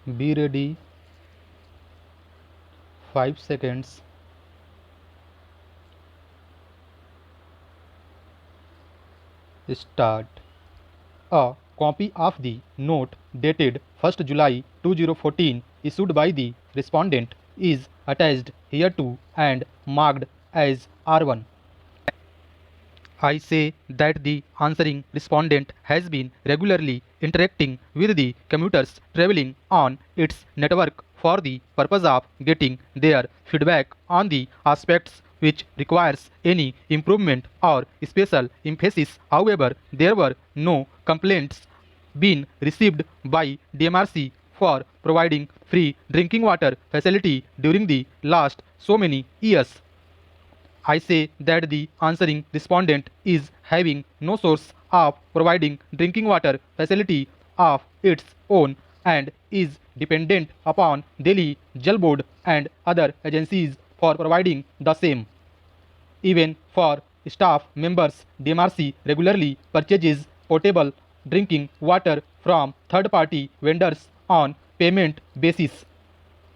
Be ready. 5 seconds. Start. A copy of the note dated 1st July 2014 issued by the respondent is attached hereto and marked as R1. I say that the answering respondent has been regularly interacting with the commuters traveling on its network for the purpose of getting their feedback on the aspects which requires any improvement or special emphasis. However, there were no complaints been received by DMRC for providing free drinking water facility during the last so many years. I say that the answering respondent is having no source of providing drinking water facility of its own and is dependent upon Delhi Jal Board and other agencies for providing the same. Even for staff members, DMRC regularly purchases potable drinking water from third-party vendors on payment basis.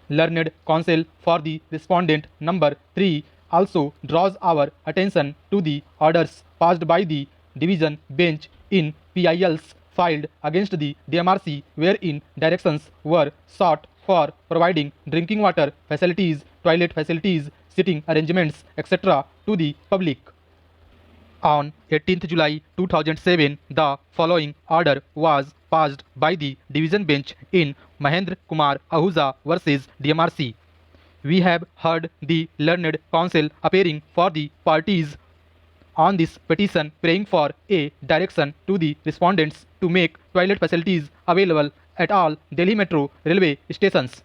Learned counsel for the respondent number 3 also draws our attention to the orders passed by the division bench in PILs filed against the DMRC wherein directions were sought for providing drinking water facilities, toilet facilities, sitting arrangements, etc. to the public. On 18th July 2007, the following order was passed by the division bench in Mahendra Kumar Ahuja versus DMRC. We have heard the learned counsel appearing for the parties on this petition praying for a direction to the respondents to make toilet facilities available at all Delhi Metro railway stations.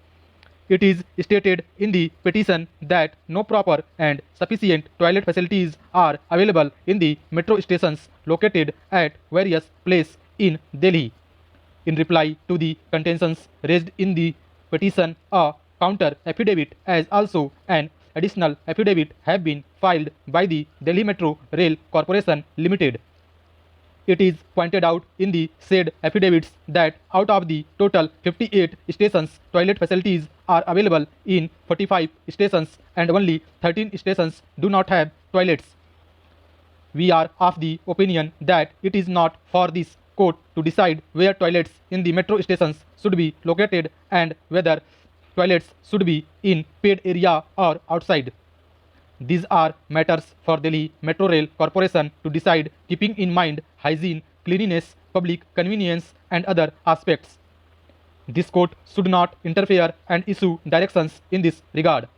It is stated in the petition that no proper and sufficient toilet facilities are available in the metro stations located at various places in Delhi. In reply to the contentions raised in the petition, a counter affidavit as also an additional affidavit have been filed by the Delhi Metro Rail Corporation Limited. It is pointed out in the said affidavits that out of the total 58 stations, toilet facilities are available in 45 stations and only 13 stations do not have toilets. We are of the opinion that it is not for this court to decide where toilets in the metro stations should be located and whether toilets should be in paid area or outside. These are matters for Delhi Metro Rail Corporation to decide, keeping in mind hygiene, cleanliness, public convenience, and other aspects. This court should not interfere and issue directions in this regard.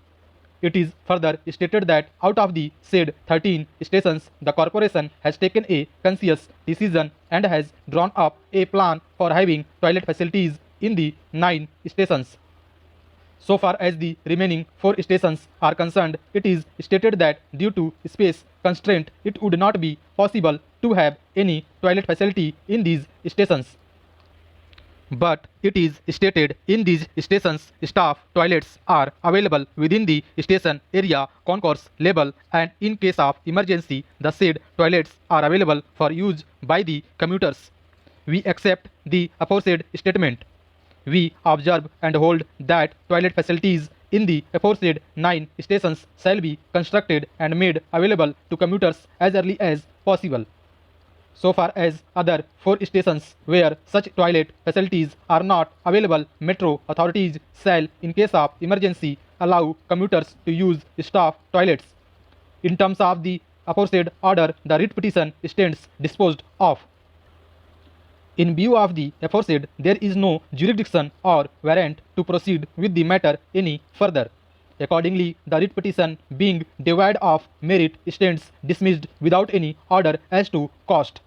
It is further stated that out of the said 13 stations, the corporation has taken a conscious decision and has drawn up a plan for having toilet facilities in the 9 stations. So far as the remaining 4 stations are concerned, it is stated that due to space constraint, it would not be possible to have any toilet facility in these stations. But it is stated in these stations, staff toilets are available within the station area concourse level, and in case of emergency, the said toilets are available for use by the commuters. We accept the aforesaid statement. We observe and hold that toilet facilities in the aforesaid 9 stations shall be constructed and made available to commuters as early as possible. So far as other 4 stations where such toilet facilities are not available, metro authorities shall, in case of emergency, allow commuters to use staff toilets. In terms of the aforesaid order, the writ petition stands disposed of. In view of the aforesaid, there is no jurisdiction or warrant to proceed with the matter any further. Accordingly, the writ petition, being devoid of merit, stands dismissed without any order as to cost.